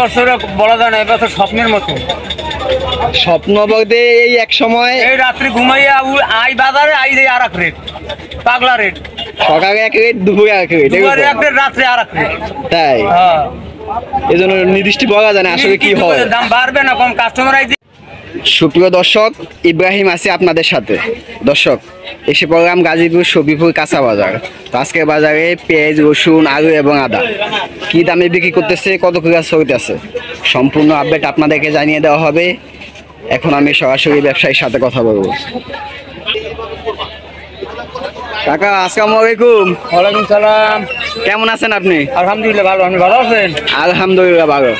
এবছর বলা যায় না, এবছর স্বপ্নের মতো। স্বপ্ন বলতে এই এক সময় এই রাত্রি ঘুমাইয়া আই বাজারে আই দেয় আর এক রেট, পাগলা রেট। সকালে এক রেট, দুপুরে এক রেট, দুপুরে এক রেট, রাত্রে আর এক রেট। তাই হ্যাঁ, এই জন্য নির্দিষ্ট বলা যায় না আসলে কি হয়। দাম বাড়বে না কম, কাস্টমার আই। সুপ্রিয় দর্শক, ইব্রাহিম আছে আপনাদের সাথে। দর্শক, এসে পড়লাম গাজীপুর সবিপুর কাঁচা বাজার। তো আজকের বাজারে পেঁয়াজ, রসুন, আলু এবং আদা কি দামে বিক্রি করতেছে, কত করে চলতেছে, সম্পূর্ণ আপডেট আপনাদেরকে জানিয়ে দেওয়া হবে। এখন আমি সরাসরি ব্যবসায়ীর সাথে কথা বলবো। কাকা, আসসালামু আলাইকুম। ওয়ালাইকুম সালাম। কেমন আছেন আপনি? আলহামদুলিল্লাহ ভালো, আপনি ভালো আছেন? আলহামদুলিল্লাহ ভালো।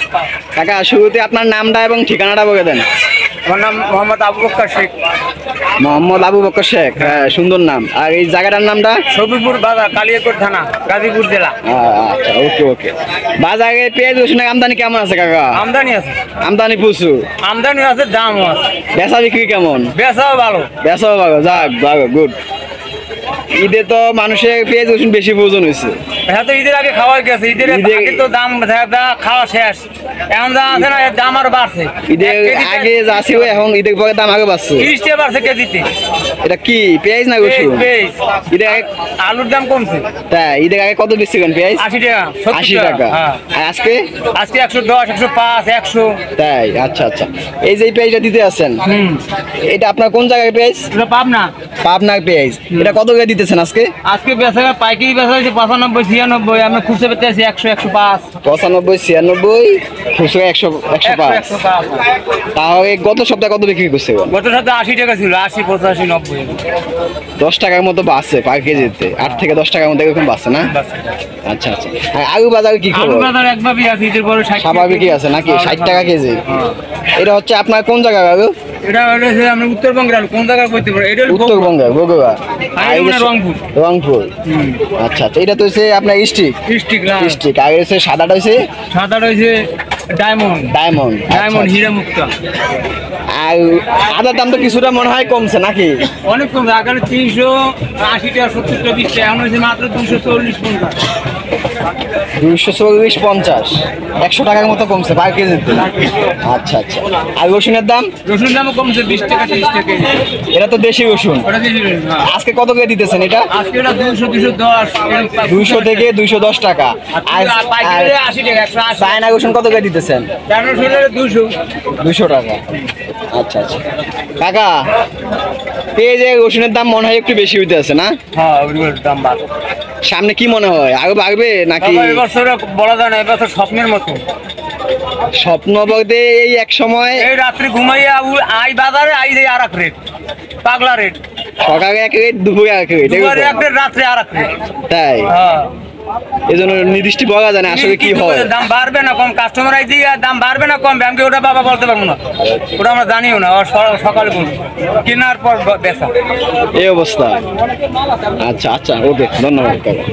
কাকা, শুরুতে আপনার নামটা এবং ঠিকানাটা বলে দেন। আমার নাম মোহাম্মদ আবু বক্কর শেখ। মোহাম্মদ আবু বক্কর শেখ, হ্যাঁ, সুন্দর নাম। আর এই জায়গাটার নামটা? সবিপুর বাজার, কালিয়াকোট থানা, গাজীপুর জেলা। আচ্ছা, ওকে ওকে। বাজারে পেঁয়াজ রসুনের আমদানি কেমন আছে কাকা? আমদানি আছে, আমদানি প্রচুর। আমদানি আছে, দামও আছে। বেচা বিক্রি কেমন? বেচাও ভালো। বেচাও ভালো, যাক ভালো, গুড। ঈদে তো মানুষের পেঁয়াজ রসুন বেশি প্রয়োজন হয়েছে। হ্যাঁ, তো ঈদের আগে খাওয়া গেছে, ঈদের আগে তো দাম খাওয়া শেষ। এখন দাম আছে না, এর দাম আরো বাড়ছে। ঈদের আগে যা ছিল এখন ঈদের পরে দাম আগে বাড়ছে। 30 টাকা বাড়ছে কেজিতে। এটা কি পেঁয়াজ না রসুন? পেঁয়াজ। ঈদের আগে আলুর দাম কমছে। তাই ঈদের আগে কত বেচছিলেন পেঁয়াজ? 80 টাকা, 80 টাকা। হ্যাঁ। আর আজকে? আজকে 110, 105, 100। তাই, আচ্ছা আচ্ছা। এই যে এই পেঁয়াজটা দিতে আছেন, এটা আপনার কোন জায়গায় পেঁয়াজ? এটা পাবনা। পাবনার পেঁয়াজ। এটা কত করে দিতেছেন আজকে? আজকে বেচা পাইকারি বেচা হয়েছে 95, 96। আমি খুচরা পেতে আছি 100, 105। 95, 96, খুচরা 100, 105। 105। তাহলে গত সপ্তাহে কত বিক্রি করছে? গত সপ্তাহে 80 টাকা ছিল, 80, 85, 90। 10 টাকার মতো বাড়ছে পার কেজিতে, 8 থেকে 10 টাকার মতো এরকম বাড়ছে না? আচ্ছা আচ্ছা। আর আলু বাজার কি খবর? আলু বাজার একভাবেই আছে, ঈদের পরে 60 স্বাভাবিকই আছে নাকি? 60 টাকা কেজি। এটা হচ্ছে আপনার কোন জায়গার আলু? এটা হচ্ছে আমরা উত্তরবঙ্গের আলু। কোন জায়গায় কইতে পারো? এটা উত্তরবঙ্গের বগুড়া। আর এটা রংপুর। রংপুর। আচ্ছা আচ্ছা। এটা তো হচ্ছে আপনার স্টিক। স্টিক না, স্টিক। আর হচ্ছে সাদাটা হচ্ছে? সাদাটা হচ্ছে ডায়মন্ড। ডায়মন্ড। ডায়মন্ড, হীরা মুক্তা। আর আদার দাম তো কিছুটা মনে হয় কমছে নাকি? অনেক কমছে। আগে 380 টাকা, 70 টাকা, 20 টাকা। এখন হচ্ছে মাত্র 240, 50। 240, 50, 100 টাকার মতো কমছে পার কেজিতে। আচ্ছা আচ্ছা। আর রসুনের দাম? রসুন দামও কমছে, 20 টাকা, 30 টাকা কেজি। এটা তো দেশি রসুন। ওটা দিয়ে দিবেন। আজকে কত করে দিতেছেন এটা? আজকে এটা 200, 210। 200 থেকে 210 টাকা। আর পাইকারি 80 টাকা, 180। চায়না রসুন কত করে দিতেছেন? 200। 200 টাকা। আচ্ছা আচ্ছা। কাকা, পেঁয়াজের রসুনের দাম মনে হয় একটু বেশি হইতে আছে না? হ্যাঁ, ওগুলোর দাম বাড়বে। সামনে কি মনে হয়, আরো বাড়বে নাকি? এবছর বলা যায় না, এবছর স্বপ্নের মতো। স্বপ্ন বলতে এই এক সময় এই রাত্রি ঘুমাইয়া আই বাজারে আই দেয় আর এক রেট, পাগলা রেট। সকালে এক রেট, দুপুরে এক রেট, দুপুরে এক রেট, রাত্রে আর এক রেট। তাই হ্যাঁ, এই জন্য নির্দিষ্ট বলা যায় না আসলে কি হয়। দাম বাড়বে না কম, কাস্টমার আই দিয়ে দাম বাড়বে না কম, আমি ওটা বাবা বলতে পারবো না, ওটা আমরা জানিও না। সকালে বলবো, কেনার পর বেচা। এই অবস্থা। আচ্ছা আচ্ছা, ওকে, ধন্যবাদ কাকা।